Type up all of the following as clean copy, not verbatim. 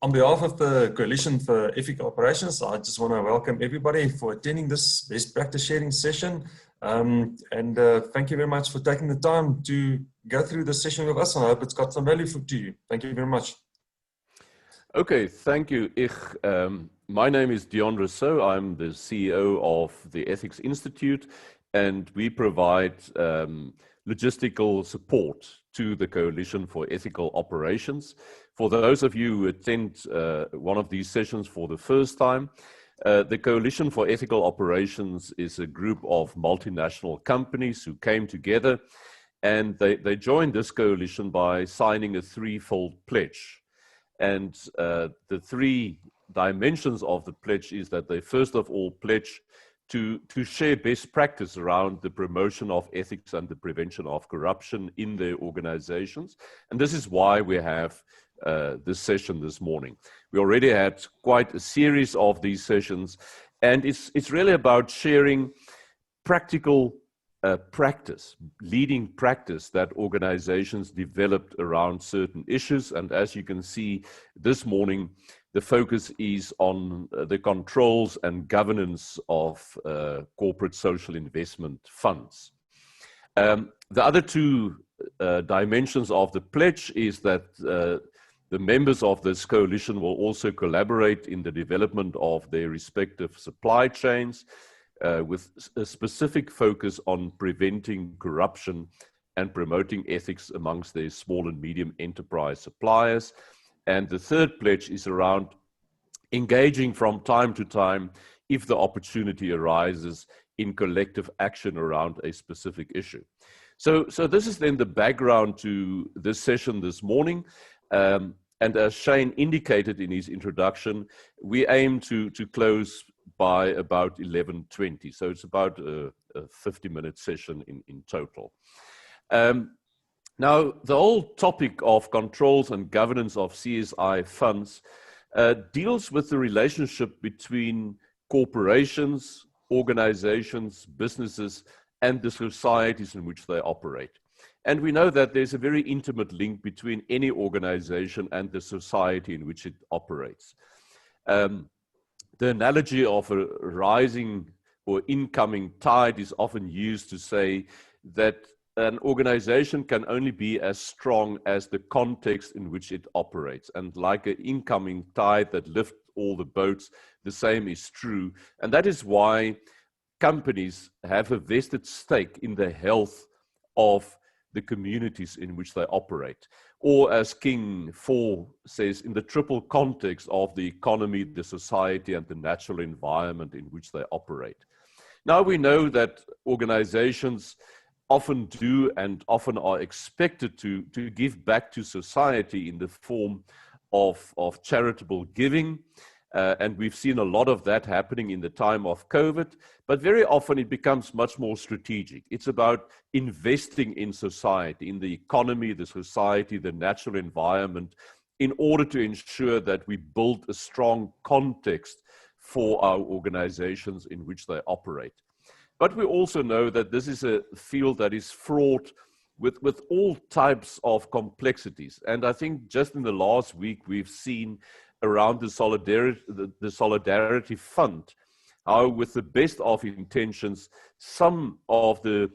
On behalf of the Coalition for Ethical Operations, I just want to welcome everybody for attending this best practice sharing session. Thank you very much for taking the time to go through this session with us. And I hope it's got some value to you. Thank you very much. Okay, thank you. My name is Dion Rousseau. I'm the CEO of the Ethics Institute, and we provide logistical support to the Coalition for Ethical Operations. For those of you who attend one of these sessions for the first time, the Coalition for Ethical Operations is a group of multinational companies who came together, and they joined this coalition by signing a threefold pledge. And the three dimensions of the pledge is that they first of all pledge to share best practice around the promotion of ethics and the prevention of corruption in their organizations. And this is why we have this session this morning. We already had quite a series of these sessions, and it's really about sharing practical practice, leading practice that organizations developed around certain issues. And as you can see this morning, the focus is on the controls and governance of corporate social investment funds. The other two dimensions of the pledge is that the members of this coalition will also collaborate in the development of their respective supply chains, with a specific focus on preventing corruption and promoting ethics amongst their small and medium enterprise suppliers. And the third pledge is around engaging from time to time, if the opportunity arises, in collective action around a specific issue. So this is then the background to this session this morning. And as Shane indicated in his introduction, we aim to close by about 11:20. So it's about a 50-minute session in total. Now, the whole topic of controls and governance of CSI funds deals with the relationship between corporations, organizations, businesses, and the societies in which they operate. And we know that there's a very intimate link between any organization and the society in which it operates. The analogy of a rising or incoming tide is often used to say that an organization can only be as strong as the context in which it operates. And like an incoming tide that lifts all the boats, the same is true. And that is why companies have a vested stake in the health of the communities in which they operate. Or as King 4 says, in the triple context of the economy, the society, and the natural environment in which they operate. Now we know that organizations often do and often are expected to give back to society in the form of charitable giving. And we've seen a lot of that happening in the time of COVID, but very often it becomes much more strategic. It's about investing in society, in the economy, the society, the natural environment, in order to ensure that we build a strong context for our organizations in which they operate. But we also know that this is a field that is fraught with all types of complexities. And I think just in the last week, we've seen around the Solidarity Fund, how with the best of intentions, some of the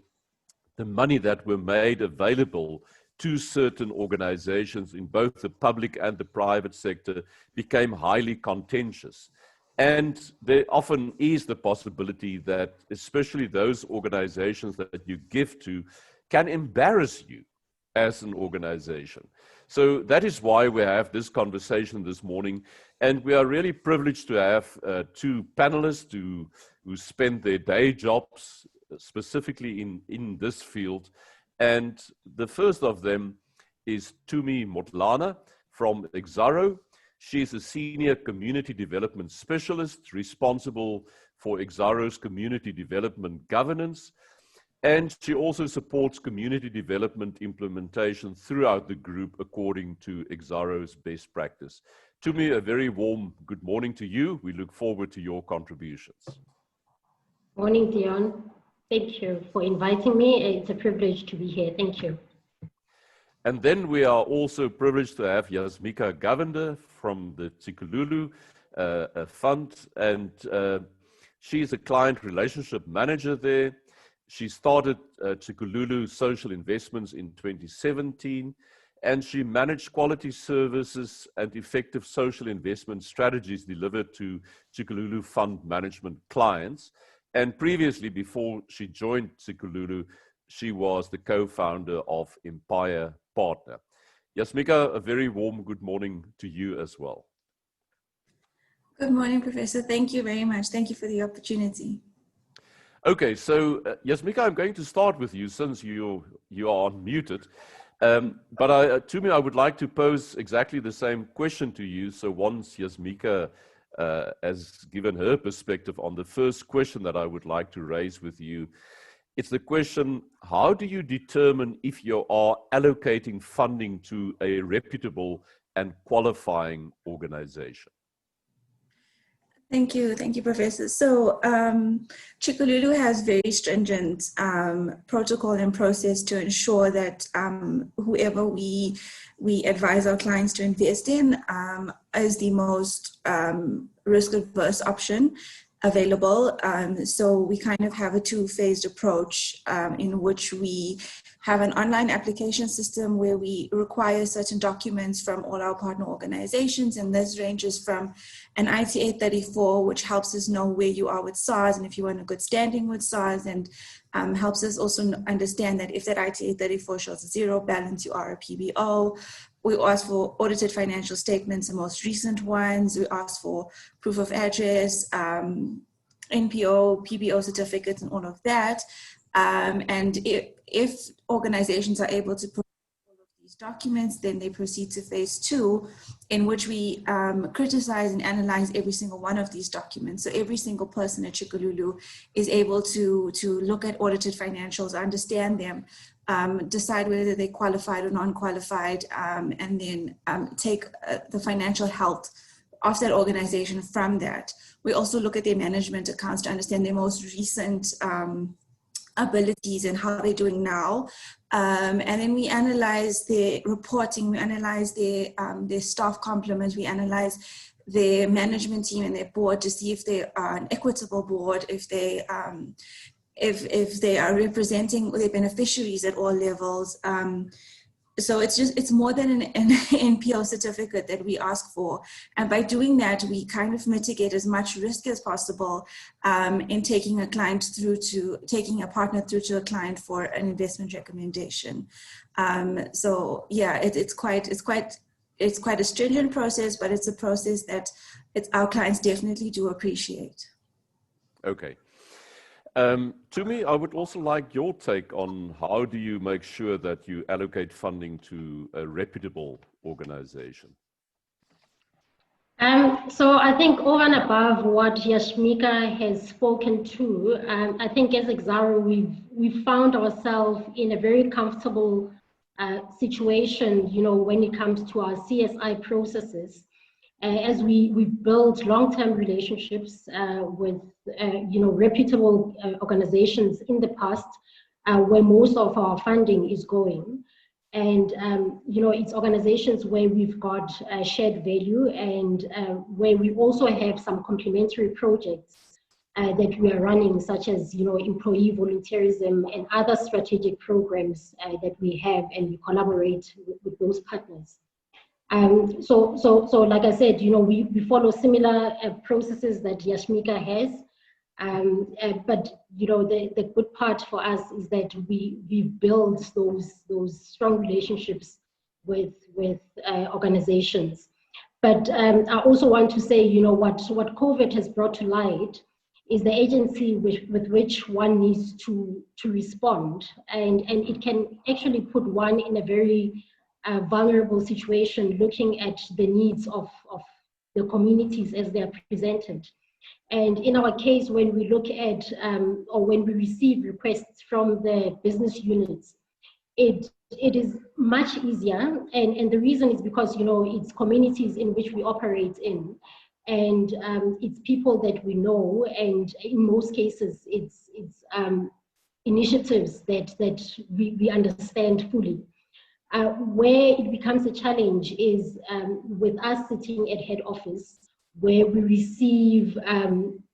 money that were made available to certain organizations in both the public and the private sector became highly contentious. And there often is the possibility that especially those organizations that you give to can embarrass you as an organization. So that is why we have this conversation this morning. And we are really privileged to have two panelists who spend their day jobs specifically in this field. And the first of them is Tumi Motlana from Exxaro. She is a senior community development specialist responsible for Exxaro's community development governance. And she also supports community development implementation throughout the group according to Exxaro's best practice. Tumi, a very warm good morning to you. We look forward to your contributions. Morning, Dion. Thank you for inviting me. It's a privilege to be here. Thank you. And then we are also privileged to have Yasmika Govender from the Tikululu Fund, and she is a client relationship manager there. She started Tikululu Social Investments in 2017, and she managed quality services and effective social investment strategies delivered to Tikululu Fund management clients. And previously, before she joined Tikululu, she was the co-founder of Empire Partner. Yasmika, a very warm good morning to you as well. Good morning, Professor. Thank you very much. Thank you for the opportunity. Okay, so Yasmika, I'm going to start with you since you are unmuted. But to me, I would like to pose exactly the same question to you. So once Yasmika has given her perspective on the first question that I would like to raise with you, it's the question, how do you determine if you are allocating funding to a reputable and qualifying organization? Thank you, Professor. So Tikululu has very stringent protocol and process to ensure that whoever we advise our clients to invest in is the most risk-averse option available. So we kind of have a two-phased approach in which we have an online application system where we require certain documents from all our partner organizations, and this ranges from an IT 834, which helps us know where you are with SARS and if you are in a good standing with SARS, and helps us also understand that if that IT 834 shows a zero balance, you are a PBO. We ask for audited financial statements, the most recent ones. We ask for proof of address, NPO, PBO certificates, and all of that. And if organizations are able to provide all of these documents, then they proceed to phase 2, in which we criticize and analyze every single one of these documents. So every single person at Tikululu is able to look at audited financials, understand them, decide whether they're qualified or non-qualified, and then take the financial health of that organization from that. We also look at their management accounts to understand their most recent abilities and how they're doing now. And then we analyze their reporting, we analyze their staff complement, we analyze their management team and their board to see if they are an equitable board, if they are representing their beneficiaries at all levels. So it's more than an NPO certificate that we ask for. And by doing that, we kind of mitigate as much risk as possible in taking a partner through to a client for an investment recommendation. So yeah, it's quite a stringent process, but it's a process that our clients definitely do appreciate. Okay. To me, I would also like your take on how do you make sure that you allocate funding to a reputable organization? So I think over and above what Yasmika has spoken to, I think as Exaro, we've found ourselves in a very comfortable situation, when it comes to our CSI processes. As we build long-term relationships with reputable organizations in the past, where most of our funding is going, and it's organizations where we've got shared value, and where we also have some complementary projects that we are running, such as employee volunteerism and other strategic programs that we have, and we collaborate with those partners. So like I said, we follow similar processes that Yasmika has, but the good part for us is that we build those strong relationships with organizations. But I also want to say, what COVID has brought to light is the agency with which one needs to respond, and it can actually put one in a very vulnerable situation, looking at the needs of the communities as they are presented. And in our case, when we look at or when we receive requests from the business units, it is much easier, and the reason is because it's communities in which we operate in, and it's people that we know, and in most cases it's initiatives that we understand fully. Where it becomes a challenge is with us sitting at head office, where we receive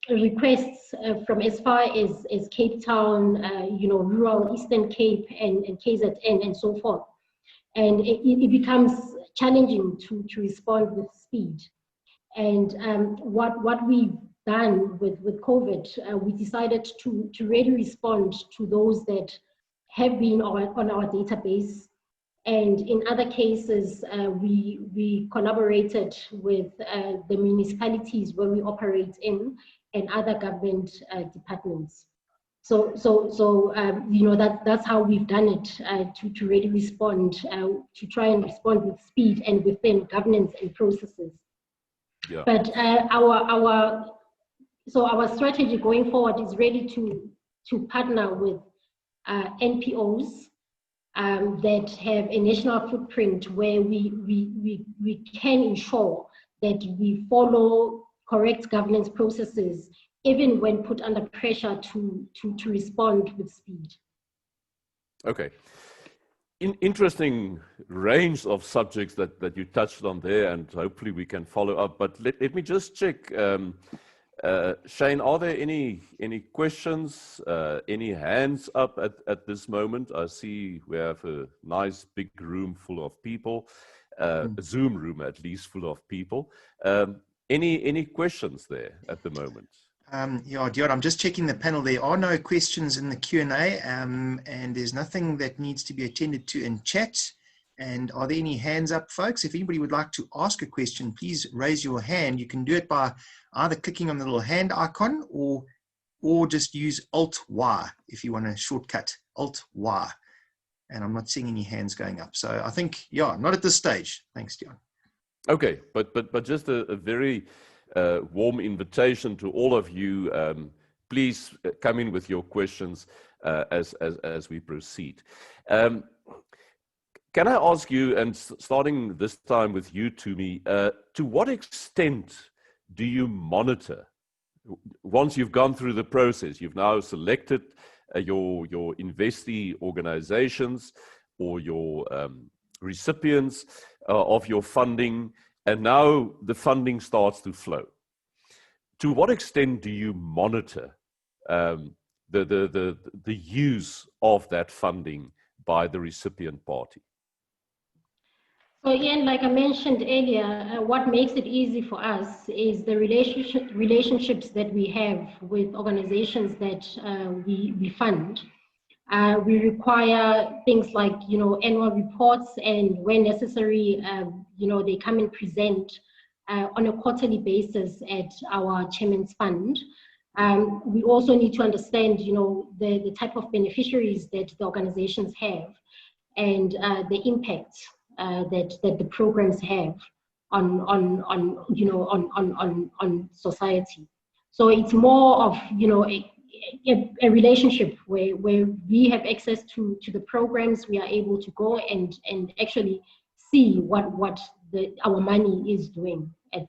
requests from as far as Cape Town, rural Eastern Cape and KZN and so forth. And it becomes challenging to respond with speed. And what we've done with COVID, we decided to really respond to those that have been on our database. And in other cases, we collaborated with the municipalities where we operate in and other government departments. So that's how we've done it to really respond, to try and respond with speed and within governance and processes. Yeah. But our strategy going forward is really to partner with NPOs that have a national footprint where we can ensure that we follow correct governance processes, even when put under pressure to respond with speed. Okay. Interesting range of subjects that you touched on there, and hopefully we can follow up. But let me just check. Shane, are there any questions, any hands up at this moment? I see we have a nice big room full of people, a Zoom room at least full of people. Any questions there at the moment? Yeah, Dion, I'm just checking the panel. There are no questions in the Q&A, and there's nothing that needs to be attended to in chat. And are there any hands up, folks? If anybody would like to ask a question, please raise your hand. You can do it by either clicking on the little hand icon or just use Alt-Y if you want a shortcut, Alt-Y. And I'm not seeing any hands going up. So I think, yeah, not at this stage. Thanks, Dion. Okay, but just a very warm invitation to all of you. Please come in with your questions as we proceed. Can I ask you, and starting this time with you, Tumi, to what extent do you monitor? Once you've gone through the process, you've now selected your investee organizations or your recipients of your funding, and now the funding starts to flow. To what extent do you monitor the use of that funding by the recipient party? So again, like I mentioned earlier, what makes it easy for us is the relationships that we have with organizations that we fund. We require things like, annual reports, and when necessary, they come and present on a quarterly basis at our chairman's fund. We also need to understand, the type of beneficiaries that the organizations have and the impact that the programs have on society. So it's more of, a relationship where we have access to the programs. We are able to go and actually see what our money is doing at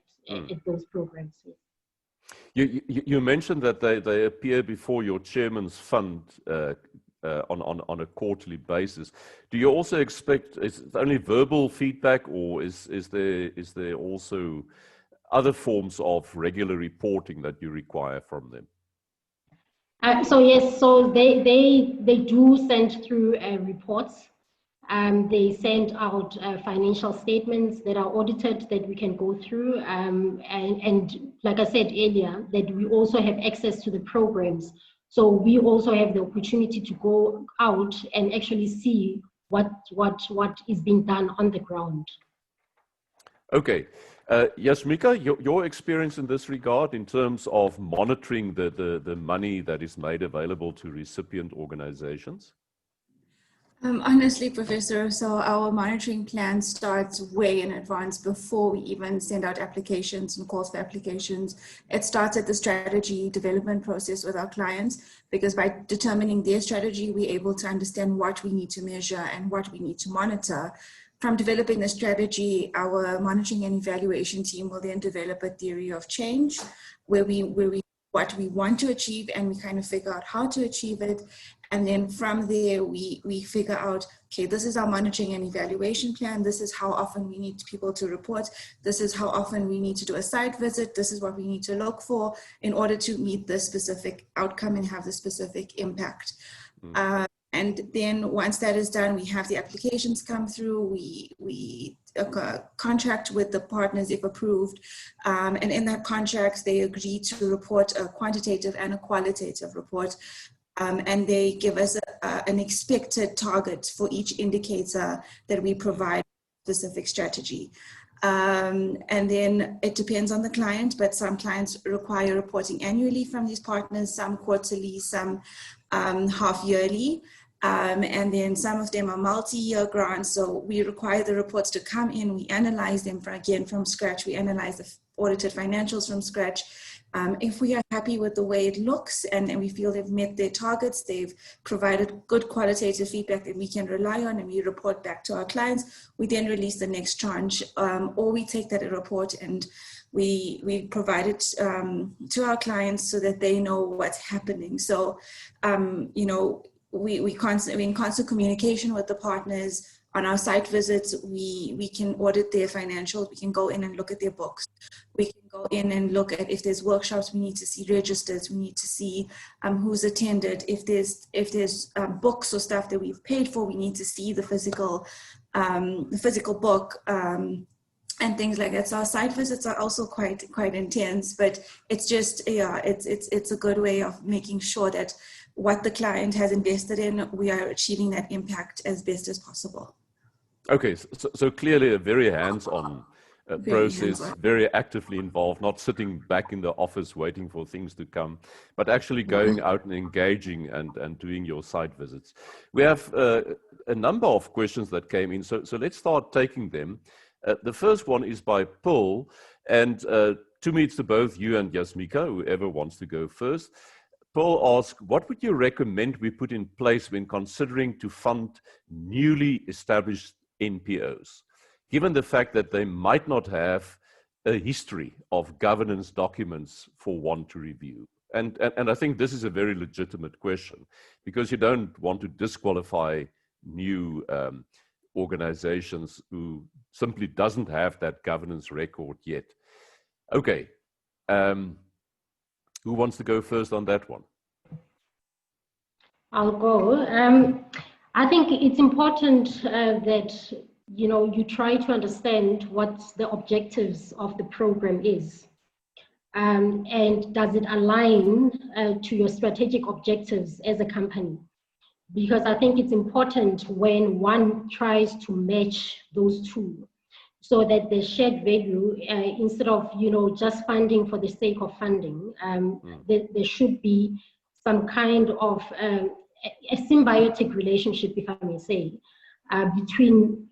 those programs. You mentioned that they appear before your chairman's fund on a quarterly basis. Do you also expect, is it only verbal feedback, or is there also other forms of regular reporting that you require from them? So yes, so they do send through reports. They send out financial statements that are audited that we can go through. And like I said earlier, that we also have access to the programs. So we also have the opportunity to go out and actually see what is being done on the ground. Okay. Yasmika, your experience in this regard in terms of monitoring the money that is made available to recipient organizations? Honestly, Professor, so our monitoring plan starts way in advance before we even send out applications and calls for applications. It starts at the strategy development process with our clients, because by determining their strategy, we're able to understand what we need to measure and what we need to monitor. From developing the strategy, our monitoring and evaluation team will then develop a theory of change where we what we want to achieve, and we kind of figure out how to achieve it. And then from there, we figure out, okay, this is our monitoring and evaluation plan. This is how often we need people to report. This is how often we need to do a site visit. This is what we need to look for in order to meet the specific outcome and have the specific impact. And then once that is done, we have the applications come through. We contract with the partners if approved. And in that contract, they agree to report a quantitative and a qualitative report. And they give us an expected target for each indicator that we provide specific strategy. And then it depends on the client, but some clients require reporting annually from these partners, some quarterly, some half yearly. And then some of them are multi-year grants. So we require the reports to come in. We analyze them from scratch. We analyze the audited financials from scratch. If we are happy with the way it looks and we feel they've met their targets, they've provided good qualitative feedback that we can rely on and we report back to our clients, we then release the next tranche, or we take that report and we provide it to our clients so that they know what's happening. So, you know, we're in constant communication with the partners. On our site visits, we can audit their financials. We can go in and look at their books. We can go in and look at if there's workshops, we need to see registers. We need to see who's attended. If there's books or stuff that we've paid for, we need to see the physical book and things like that. So our site visits are also quite intense, but it's just, yeah, it's a good way of making sure that what the client has invested in, we are achieving that impact as best as possible. Okay, so clearly a very hands-on process, very actively involved, not sitting back in the office waiting for things to come, but actually going out and engaging and doing your site visits. We have a number of questions that came in, so let's start taking them. The first one is by Paul, and to me it's to both you and Jasmika, whoever wants to go first. Paul asks, what would you recommend we put in place when considering to fund newly established NPOs, given the fact that they might not have a history of governance documents for one to review? And I think this is a very legitimate question, because you don't want to disqualify new organizations who simply doesn't have that governance record yet. Okay. Who wants to go first on that one? I'll go. I think it's important that you try to understand what the objectives of the program is, and does it align to your strategic objectives as a company? Because I think it's important when one tries to match those two, so that the shared value, instead of just funding for the sake of funding, there should be some kind of a symbiotic relationship, if I may say, between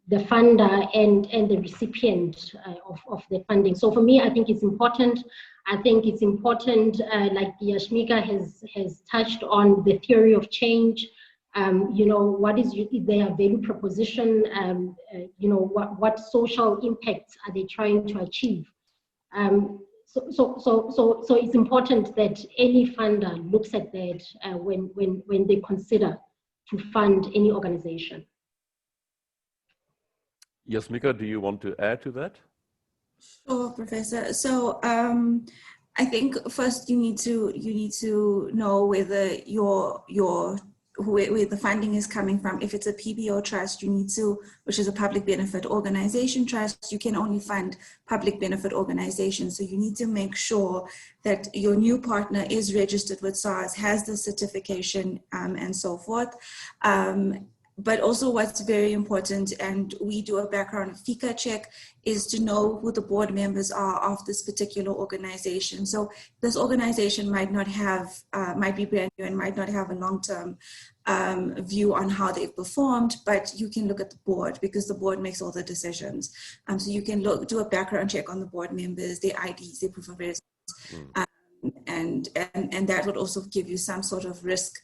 the funder and the recipient of the funding. So for me, I think it's important. I think it's important, like Jasmika has touched on, the theory of change. What is their value proposition? What social impacts are they trying to achieve? So it's important that any funder looks at that when they consider to fund any organization. Jasmika, do you want to add to that? Sure, Professor. So I think first you need to know whether where the funding is coming from. If it's a PBO trust, which is a public benefit organization trust, you can only fund public benefit organizations. So you need to make sure that your new partner is registered with SARS, has the certification, and so forth. But also what's very important, and we do a background FICA check, is to know who the board members are of this particular organization. So this organization might be brand new and might not have a long-term view on how they've performed, but you can look at the board because the board makes all the decisions. So you can do a background check on the board members, their IDs, their proof of residence, and that would also give you some sort of risk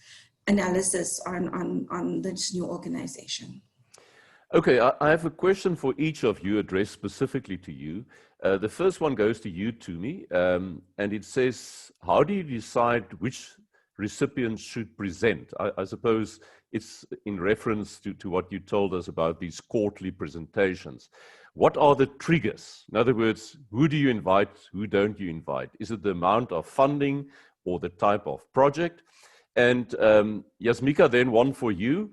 analysis on this new organization. Okay, I have a question for each of you addressed specifically to you. The first one goes to you, Tumi, and it says, how do you decide which recipients should present? I suppose it's in reference to what you told us about these quarterly presentations. What are the triggers? In other words, who do you invite, who don't you invite? Is it the amount of funding or the type of project? And Yasmika, then one for you.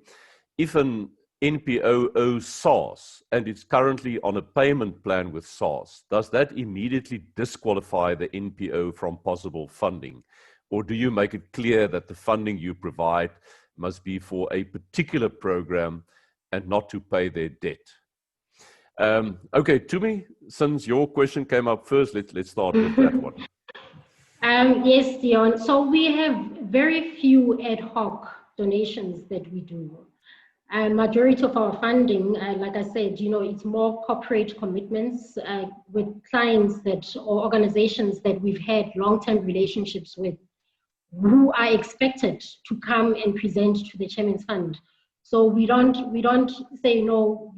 If an NPO owes SARS and it's currently on a payment plan with SARS, does that immediately disqualify the NPO from possible funding? Or do you make it clear that the funding you provide must be for a particular program and not to pay their debt? Okay, Tumi, since your question came up first, let's start with that one. Yes, Dion. So we have very few ad hoc donations that we do. Majority of our funding, like I said, it's more corporate commitments with clients or organizations that we've had long-term relationships with, who are expected to come and present to the Chairman's Fund. So we don't say no,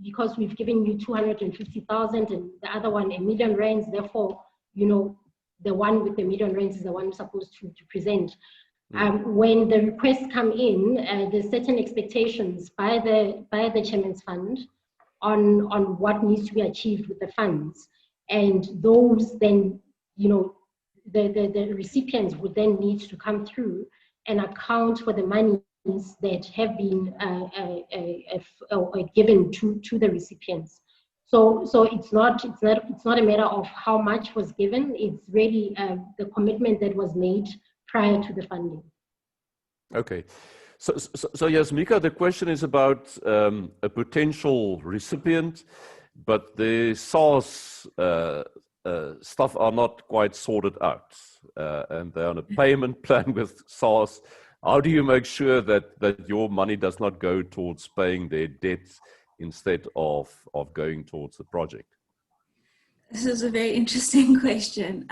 because we've given you 250,000 and the other one R1 million, therefore, the one with the R1 million is the one who's supposed to present. When the requests come in, there's certain expectations by the Chairman's Fund on what needs to be achieved with the funds. And those then, the recipients would then need to come through and account for the monies that have been given to the recipients. So it's not a matter of how much was given. It's really the commitment that was made prior to the funding. Okay. So Yasmika, the question is about a potential recipient, but the SARS stuff are not quite sorted out, and they're on a payment plan with SARS. How do you make sure that your money does not go towards paying their debts instead of going towards the project? This is a very interesting question.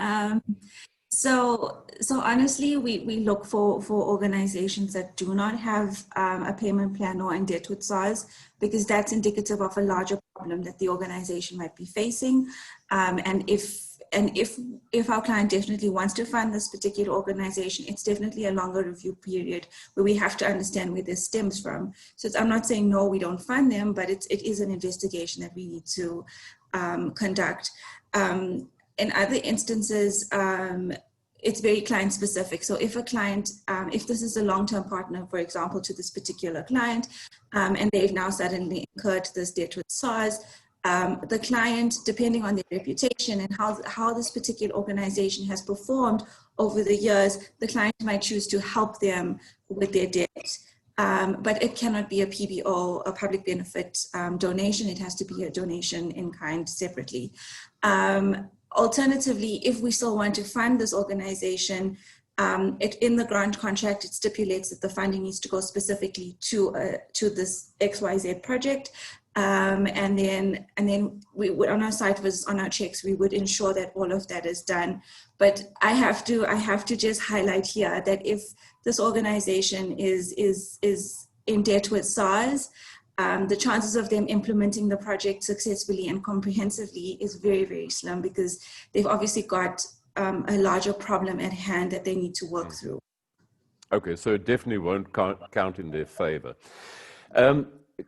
So honestly, we look for organizations that do not have a payment plan or in debt with SARS, because that's indicative of a larger problem that the organization might be facing. And if our client definitely wants to fund this particular organization, it's definitely a longer review period where we have to understand where this stems from. So I'm not saying no, we don't fund them, but it is an investigation that we need to conduct. In other instances, it's very client specific. So if a client, if this is a long-term partner, for example, to this particular client, and they've now suddenly incurred this debt with SARS, the client, depending on their reputation and how this particular organization has performed over the years, the client might choose to help them with their debt. But it cannot be a PBO, a public benefit donation. It has to be a donation in kind separately. Alternatively, if we still want to fund this organization, in the grant contract, it stipulates that the funding needs to go specifically to this XYZ project. And then we would, on our site visits, on our checks, we would ensure that all of that is done. But I have to just highlight here that if this organization is in debt with SARS, the chances of them implementing the project successfully and comprehensively is very, very slim, because they've obviously got a larger problem at hand that they need to work through. Okay, so it definitely won't count in their favor.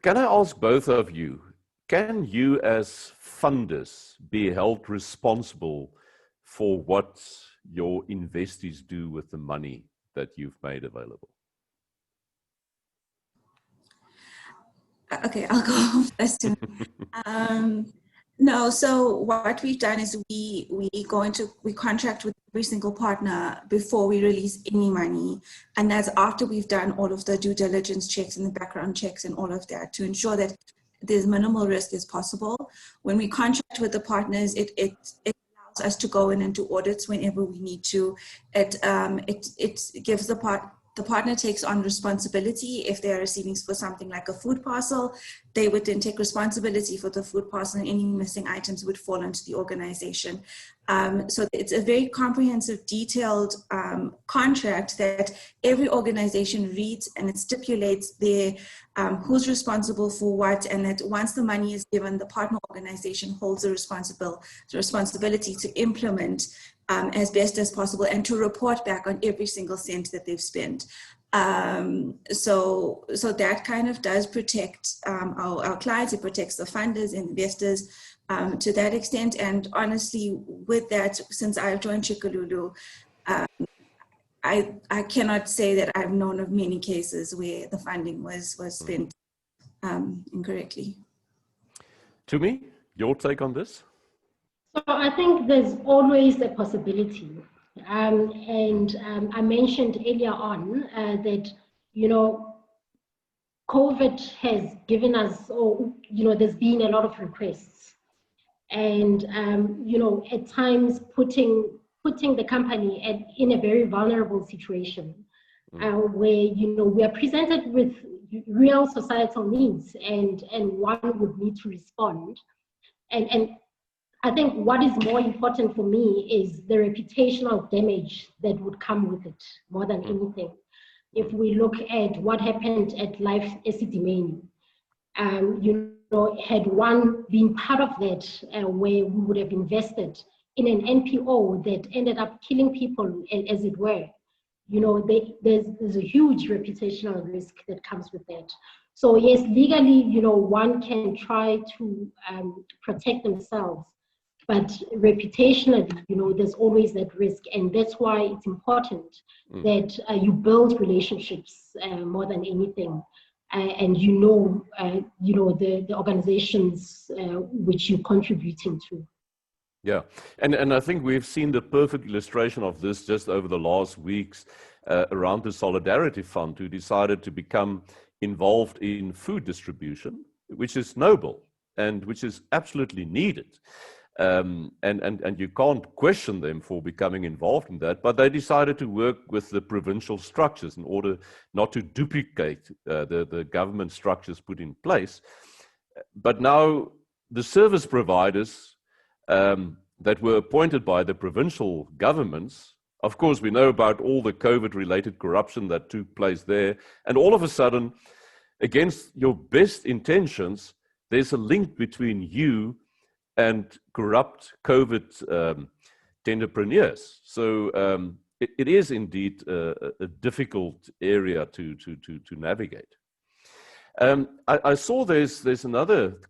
Can I ask both of you, can you as funders be held responsible for what your investees do with the money that you've made available? Okay, I'll go first. No, so what we've done is we contract with every single partner before we release any money. And that's after we've done all of the due diligence checks and the background checks and all of that to ensure that there's minimal risk as possible. When we contract with the partners, it allows us to go in and do audits whenever we need to. It gives the partner takes on responsibility if they're receiving for something like a food parcel. they would then take responsibility for the food parcel, and any missing items would fall onto the organization. So it's a very comprehensive, detailed contract that every organization reads, and it stipulates their who's responsible for what, and that once the money is given, the partner organization holds the responsibility to implement as best as possible and to report back on every single cent that they've spent. So that kind of does protect our clients. It protects the funders, investors to that extent. And honestly, with that, since I've joined Chikululu, I cannot say that I've known of many cases where the funding was spent incorrectly. Tumi, your take on this? So I think there's always a possibility. I mentioned earlier on that, COVID has given us, there's been a lot of requests. And, at times putting the company in a very vulnerable situation where, we are presented with real societal needs and one would need to respond. And I think what is more important for me is the reputational damage that would come with it more than anything. If we look at what happened at Life Esidimeni, had one been part of that, where we would have invested in an NPO that ended up killing people, as it were, there's a huge reputational risk that comes with that. So yes, legally, one can try to protect themselves, but reputationally, there's always that risk. And that's why it's important that you build relationships more than anything. And the organizations which you're contributing to. Yeah, and I think we've seen the perfect illustration of this just over the last weeks around the Solidarity Fund, who decided to become involved in food distribution, which is noble and which is absolutely needed. And you can't question them for becoming involved in that, but they decided to work with the provincial structures in order not to duplicate the government structures put in place. But now the service providers that were appointed by the provincial governments, of course, we know about all the COVID-related corruption that took place there, and all of a sudden, against your best intentions, there's a link between you and corrupt COVID tenderpreneurs. So it is indeed a difficult area to navigate. I saw there's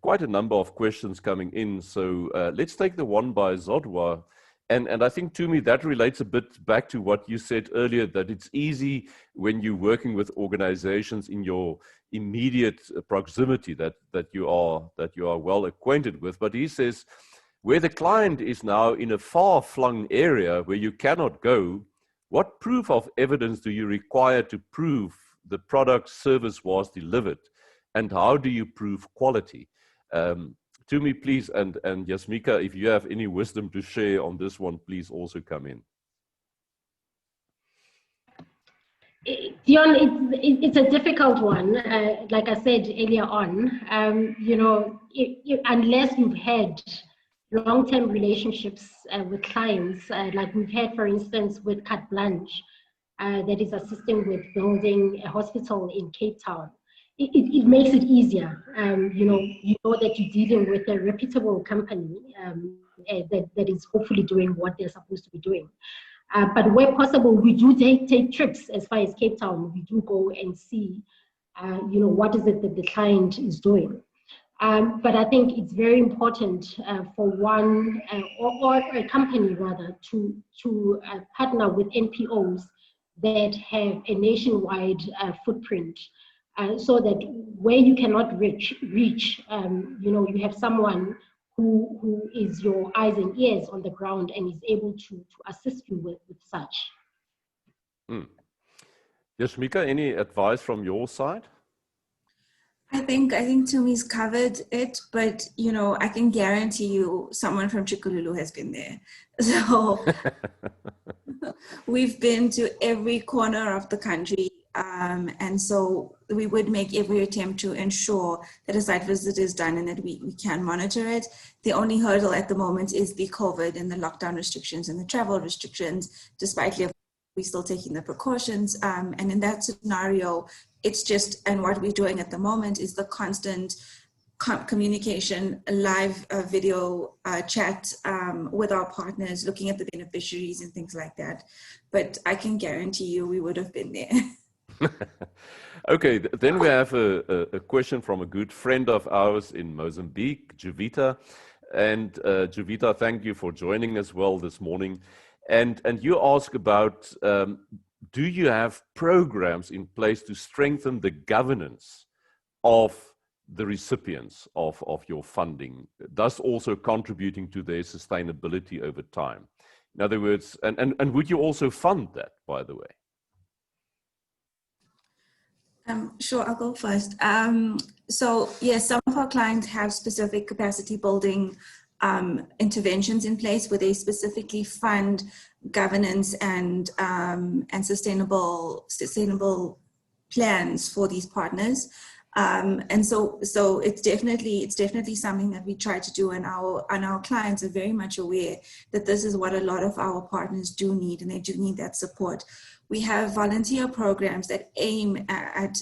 quite a number of questions coming in. So let's take the one by Zodwa. And I think, to me, that relates a bit back to what you said earlier, that it's easy when you're working with organizations in your immediate proximity that you are well acquainted with. But he says, where the client is now in a far-flung area where you cannot go, what proof of evidence do you require to prove the product service was delivered? And how do you prove quality? To me, please, and Yasmika, if you have any wisdom to share on this one, please also come in. Dion, it's a difficult one. Like I said earlier on, unless you've had long-term relationships with clients, like we've had, for instance, with Carte Blanche, that is assisting with building a hospital in Cape Town. It makes it easier. You know that you're dealing with a reputable company that is hopefully doing what they're supposed to be doing. But where possible, we do take trips as far as Cape Town. We do go and see, what is it that the client is doing. But I think it's very important for one or a company rather to partner with NPOs that have a nationwide footprint. So that where you cannot reach, you have someone who is your eyes and ears on the ground and is able to assist you with such. Yasmika, any advice from your side? I think Tumi's covered it, but I can guarantee you someone from Chikululu has been there. So we've been to every corner of the country. And so we would make every attempt to ensure that a site visit is done and that we can monitor it. The only hurdle at the moment is the COVID and the lockdown restrictions and the travel restrictions, despite we're still taking the precautions. And in that scenario, it's just, and what we're doing at the moment is the constant communication, live video chat with our partners, looking at the beneficiaries and things like that. But I can guarantee you we would have been there. Okay, then we have a question from a good friend of ours in Mozambique, Juvita. And Juvita, thank you for joining us well this morning. And you ask about, do you have programs in place to strengthen the governance of the recipients of your funding, thus also contributing to their sustainability over time? In other words, and would you also fund that, by the way? Sure, I'll go first. So yes, some of our clients have specific capacity building interventions in place where they specifically fund governance and sustainable plans for these partners. And so it's definitely something that we try to do, and our clients are very much aware that this is what a lot of our partners do need, and they do need that support. We have volunteer programs that aim at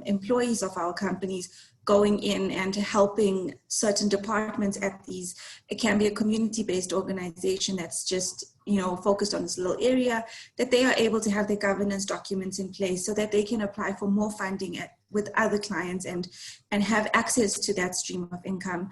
employees of our companies going in and helping certain departments at these. It can be a community-based organization that's just, focused on this little area, that they are able to have their governance documents in place so that they can apply for more funding with other clients and have access to that stream of income.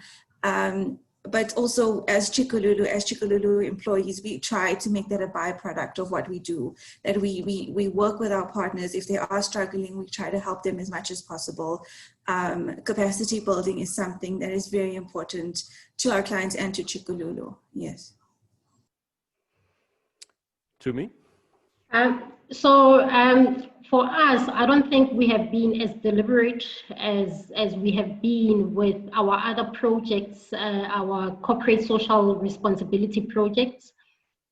But also as Chikululu employees, we try to make that a byproduct of what we do, that we work with our partners. If they are struggling, we try to help them as much as possible. Capacity building is something that is very important to our clients and to Chikululu. Yes. To me? For us, I don't think we have been as deliberate as we have been with our other projects, our corporate social responsibility projects.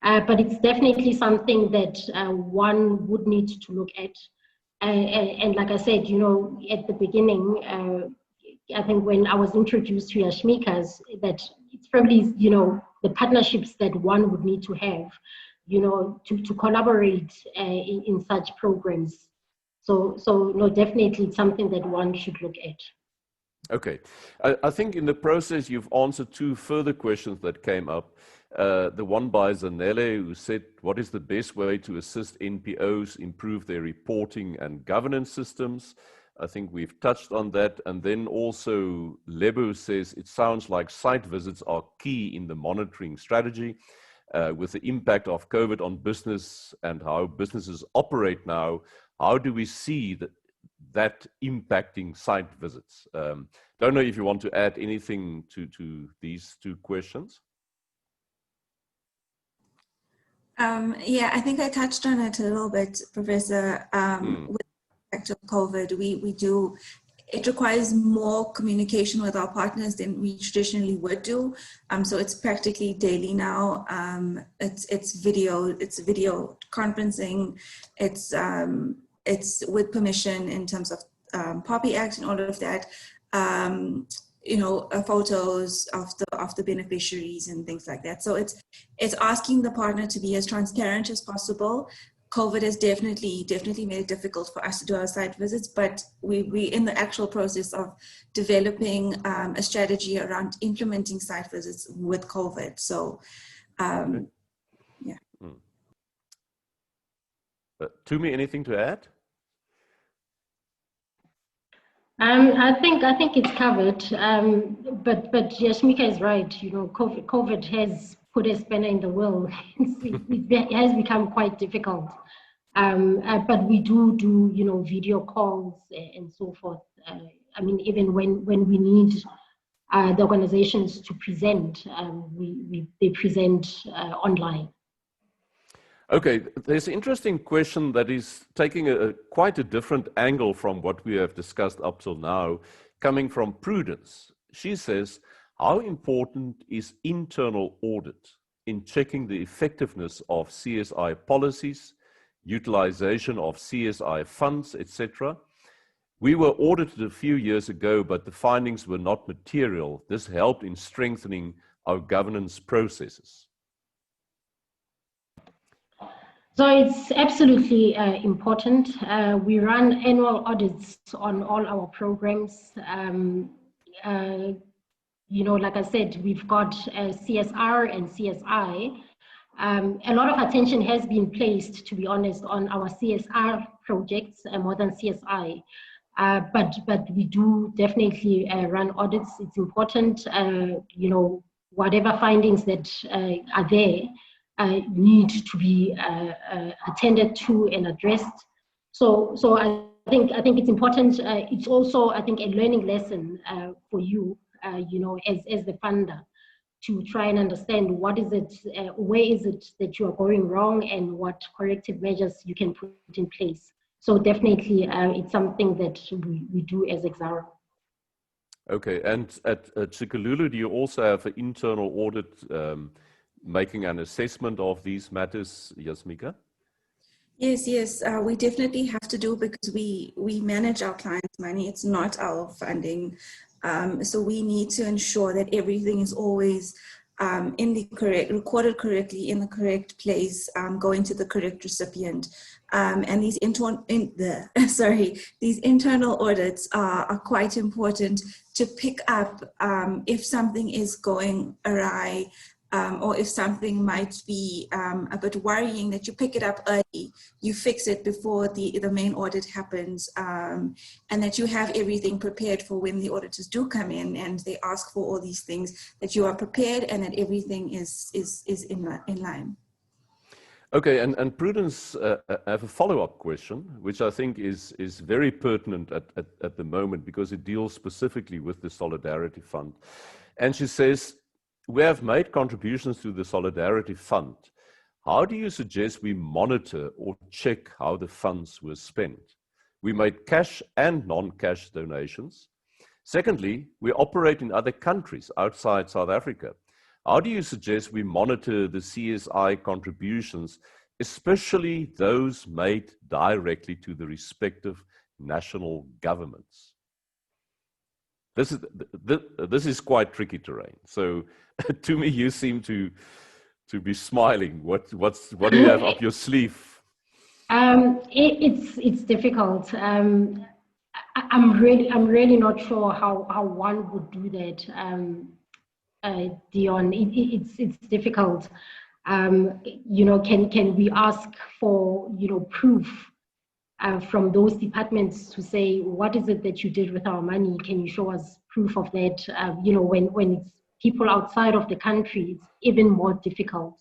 But it's definitely something that one would need to look at. And like I said, at the beginning, I think when I was introduced to Yashmika's, that it's probably, the partnerships that one would need to have, to collaborate in such programs. So no, definitely it's something that one should look at. Okay. I think in the process, you've answered two further questions that came up. The one by Zanele, who said, what is the best way to assist NPOs improve their reporting and governance systems? I think we've touched on that. And then also Lebo says, it sounds like site visits are key in the monitoring strategy. With the impact of COVID on business and how businesses operate now, how do we see that impacting site visits? Don't know if you want to add anything to these two questions. Yeah, I think I touched on it a little bit, Professor. With respect to COVID, we do. It requires more communication with our partners than we traditionally would do. So it's practically daily now. It's video conferencing. It's with permission in terms of POPI Act and all of that. Photos of the beneficiaries and things like that. So it's asking the partner to be as transparent as possible. COVID has definitely made it difficult for us to do our site visits, but we're in the actual process of developing a strategy around implementing site visits with COVID. So, yeah. Tumi, anything to add? I think it's covered, but Yashmika is right. COVID has put a spanner in the wheel. It has become quite difficult. But we do video calls and so forth. Even when we need the organizations to present, they present online. Okay, there's an interesting question that is taking quite a different angle from what we have discussed up till now, coming from Prudence. She says, how important is internal audit in checking the effectiveness of CSI policies, utilization of CSI funds, etc. We were audited a few years ago, but the findings were not material. This helped in strengthening our governance processes. So it's absolutely important. We run annual audits on all our programs. You know, like I said, we've got CSR and CSI. A lot of attention has been placed, to be honest, on our CSR projects more than CSI. But we do definitely run audits. It's important, you know, whatever findings that are there need to be attended to and addressed. So I think it's important. It's also, I think, a learning lesson for you, you know, as the funder, to try and understand what is it, where is it that you are going wrong, and what corrective measures you can put in place. So definitely, it's something that we do as Exaro. Okay, and at Chikalulu, do you also have an internal audit making an assessment of these matters, Yasmika? Yes, we definitely have to do, because we manage our clients' money. It's not our funding. So we need to ensure that everything is always in the correct, recorded correctly in the correct place, going to the correct recipient. And these these internal audits are quite important to pick up if something is going awry, or if something might be a bit worrying, that you pick it up early, you fix it before the main audit happens, and that you have everything prepared for when the auditors do come in and they ask for all these things, that you are prepared and that everything is in line. Okay, and Prudence, I have a follow-up question, which I think is very pertinent at the moment, because it deals specifically with the Solidarity Fund. And she says, we have made contributions to the Solidarity Fund. How do you suggest we monitor or check how the funds were spent? We made cash and non-cash donations. Secondly, we operate in other countries outside South Africa. How do you suggest we monitor the CSI contributions, especially those made directly to the respective national governments? This is quite tricky terrain. So to me, you seem to be smiling. What do you have up your sleeve? It's difficult. I'm really not sure how one would do that, Dion. It's difficult. You know, can we ask for, you know, proof from those departments to say, what is it that you did with our money? Can you show us proof of that? You know, when it's people outside of the country, it's even more difficult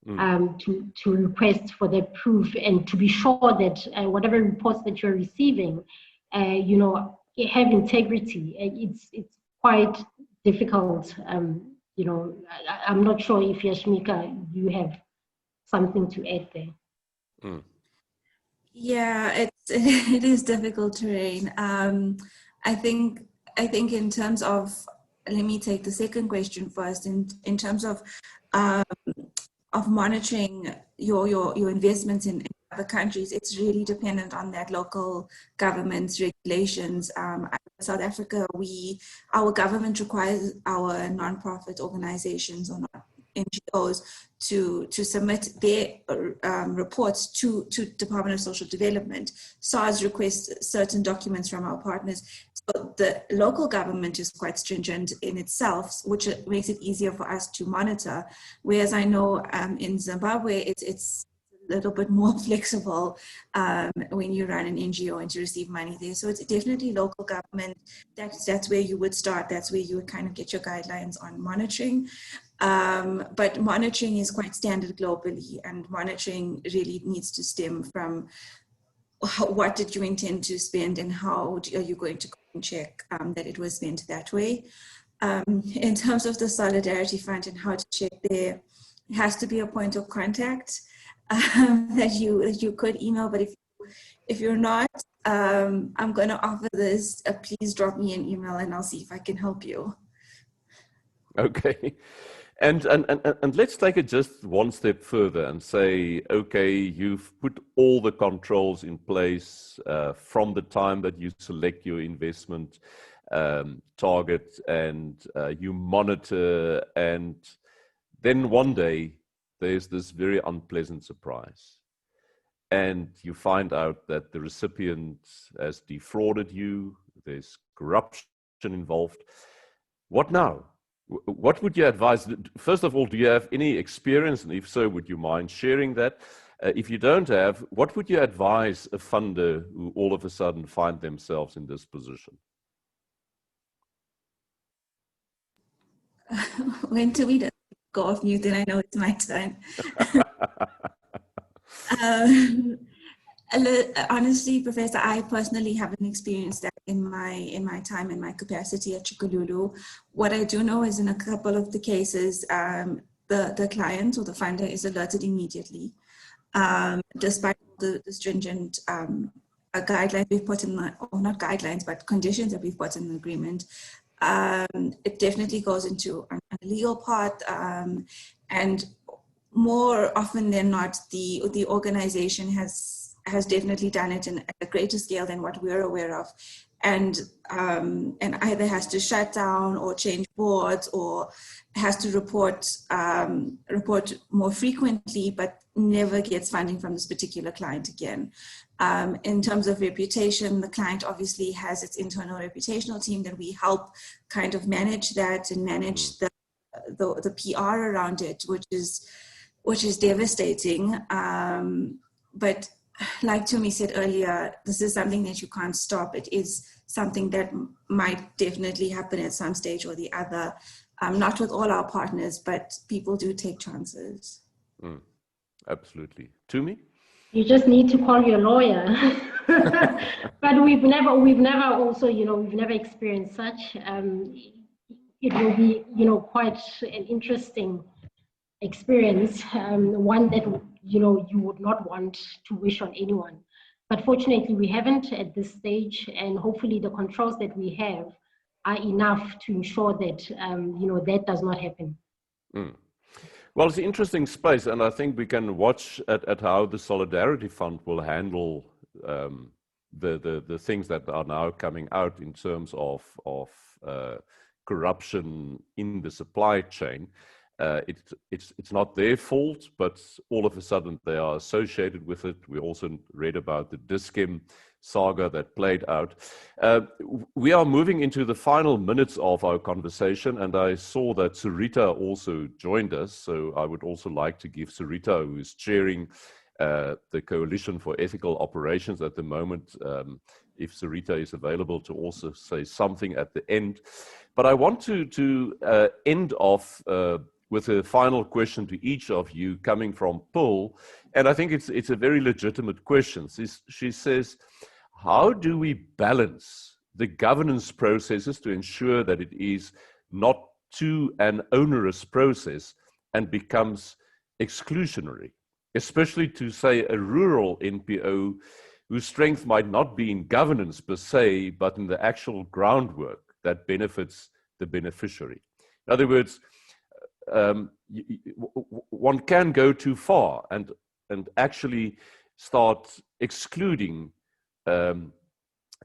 to request for that proof, and to be sure that whatever reports that you're receiving, you know, have integrity. It's quite difficult. You know, I'm not sure if Yashmika, you have something to add there. Yeah, it is difficult terrain. I think in terms of, let me take the second question first. In terms of monitoring your investments in other countries, it's really dependent on that local government's regulations. South Africa, our government requires our non-profit organizations or NGOs to submit their reports to Department of Social Development. SARS requests certain documents from our partners. So the local government is quite stringent in itself, which makes it easier for us to monitor. Whereas I know in Zimbabwe, it's a little bit more flexible when you run an NGO and to receive money there. So it's definitely local government. That's where you would start. That's where you would kind of get your guidelines on monitoring. But monitoring is quite standard globally, and monitoring really needs to stem from what did you intend to spend, and how are you going to check that it was spent that way. In terms of the Solidarity Fund and how to check there, it has to be a point of contact that you could email. But if you're not, I'm going to offer this. Please drop me an email and I'll see if I can help you. Okay. And let's take it just one step further and say, okay, you've put all the controls in place from the time that you select your investment target, and you monitor, and then one day there's this very unpleasant surprise. And you find out that the recipient has defrauded you, there's corruption involved. What now? What would you advise? First of all, do you have any experience? And if so, would you mind sharing that? If you don't have, what would you advise a funder who all of a sudden find themselves in this position? When Tumi does go off mute, then I know it's my turn. Honestly, Professor, I personally haven't experienced that in my time in my capacity at Chikululu. What I do know is in a couple of the cases, the client or the funder is alerted immediately, despite the stringent guidelines we've put in, or not guidelines, but conditions that we've put in the agreement. It definitely goes into a legal part, and more often than not, the organization has definitely done it at a greater scale than what we're aware of, and either has to shut down or change boards, or has to report more frequently, but never gets funding from this particular client again. In terms of reputation, the client obviously has its internal reputational team that we help kind of manage that and manage the PR around it, which is devastating. But like Tumi said earlier, this is something that you can't stop. It is something that might definitely happen at some stage or the other. Not with all our partners, but people do take chances. Absolutely. Tumi? You just need to call your lawyer. But we've never also, we've never experienced such. It will be, quite an interesting experience, one that, you would not want to wish on anyone. But fortunately, we haven't at this stage, and hopefully the controls that we have are enough to ensure that, that does not happen. Well, it's an interesting space, and I think we can watch at how the Solidarity Fund will handle the things that are now coming out in terms of corruption in the supply chain. It's not their fault, but all of a sudden they are associated with it. We also read about the Discretionary saga that played out. We are moving into the final minutes of our conversation, and I saw that Sarita also joined us. So I would also like to give Sarita, who is chairing the Coalition for Ethical Operations at the moment, if Sarita is available, to also say something at the end. But I want to end off with a final question to each of you, coming from Paul, and I think it's a very legitimate question. She says, how do we balance the governance processes to ensure that it is not too an onerous process and becomes exclusionary, especially to, say, a rural NPO whose strength might not be in governance per se, but in the actual groundwork that benefits the beneficiary? In other words, one can go too far and actually start excluding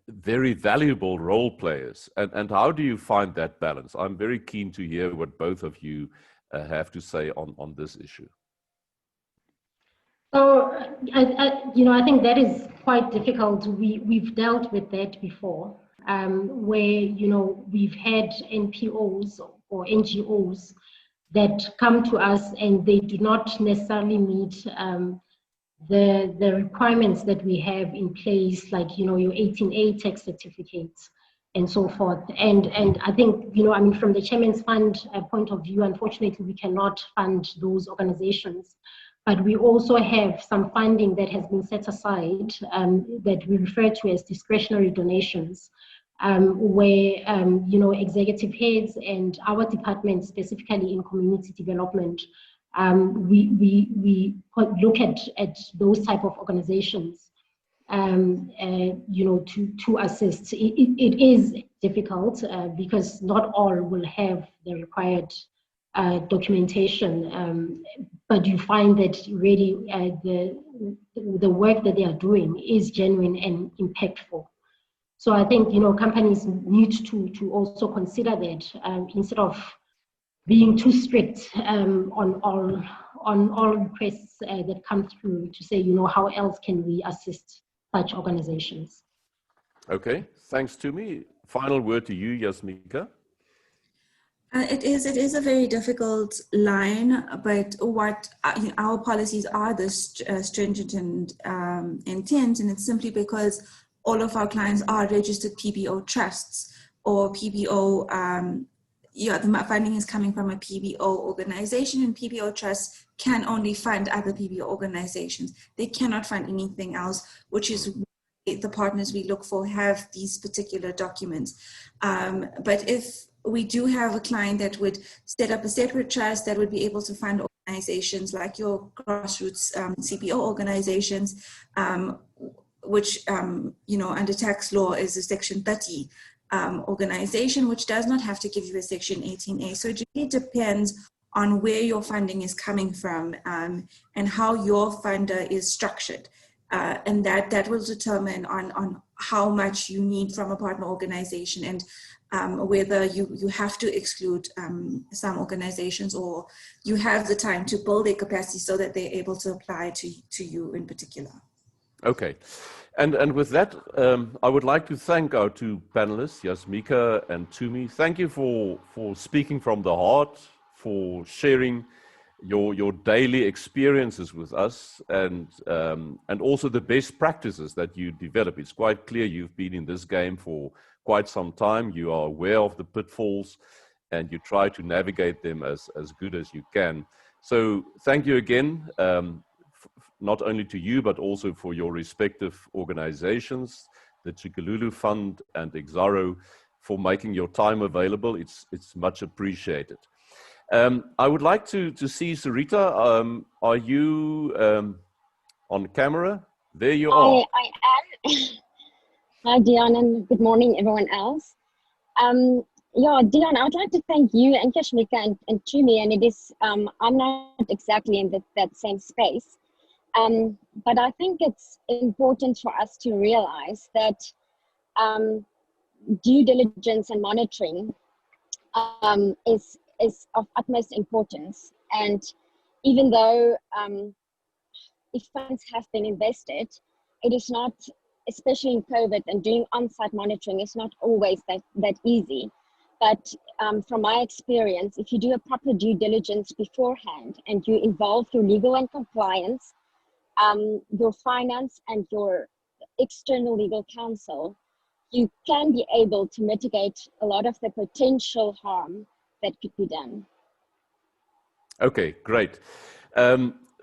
very valuable role players. And how do you find that balance? I'm very keen to hear what both of you have to say on this issue. So, I think that is quite difficult. We've dealt with that before, where, we've had NPOs or NGOs that come to us and they do not necessarily meet the requirements that we have in place, like, your 18A tax certificates and so forth. And I think, from the Chairman's Fund point of view, unfortunately, we cannot fund those organizations. But we also have some funding that has been set aside that we refer to as discretionary donations, where, executive heads and our department, specifically in community development, we look at those type of organizations, to assist. It is difficult because not all will have the required documentation, but you find that really the work that they are doing is genuine and impactful. So I think, you know, companies need to also consider that instead of being too strict on all requests that come through, to say, you know, how else can we assist such organizations? Okay, thanks to me. Final word to you, Jasmika. It is a very difficult line, but what our policies are this stringent and intense, and it's simply because all of our clients are registered PBO trusts or PBO. The funding is coming from a PBO organization, and PBO trusts can only fund other PBO organizations. They cannot fund anything else, which is why the partners we look for have these particular documents. But if we do have a client that would set up a separate trust that would be able to fund organizations like your grassroots CBO organizations, which, you know, under tax law is a Section 30 organization, which does not have to give you a Section 18A. So it really depends on where your funding is coming from and how your funder is structured. And that will determine on how much you need from a partner organization, and whether you have to exclude some organizations, or you have the time to build their capacity so that they're able to apply to you in particular. Okay. And with that, I would like to thank our two panelists, Jasmika and Tumi. Thank you for speaking from the heart, for sharing your daily experiences with us, and also the best practices that you develop. It's quite clear you've been in this game for quite some time. You are aware of the pitfalls, and you try to navigate them as good as you can. So thank you again, not only to you, but also for your respective organizations, the Chikalulu Fund and Exaro, for making your time available. It's much appreciated. I would like to see Sarita. Are you on camera? There you are. I am. Hi, Dion, and good morning, everyone else. Yeah, Dion, I would like to thank you and Kashmika and Tumi, and it is, I'm not exactly in that same space, but I think it's important for us to realize that due diligence and monitoring is of utmost importance. And even though if funds have been invested, it is not, especially in COVID, and doing on-site monitoring is not always that easy. But from my experience, if you do a proper due diligence beforehand and you involve your legal and compliance, your finance and your external legal counsel, you can be able to mitigate a lot of the potential harm that could be done. Okay, great.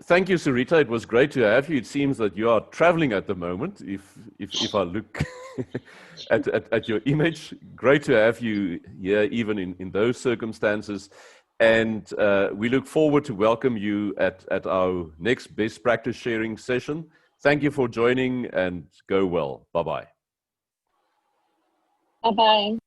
Thank you, Sarita. It was great to have you. It seems that you are traveling at the moment, if I look at your image. Great to have you here, even in those circumstances. And we look forward to welcome you at our next best practice sharing session. Thank you for joining, and go well. Bye-bye. Bye-bye.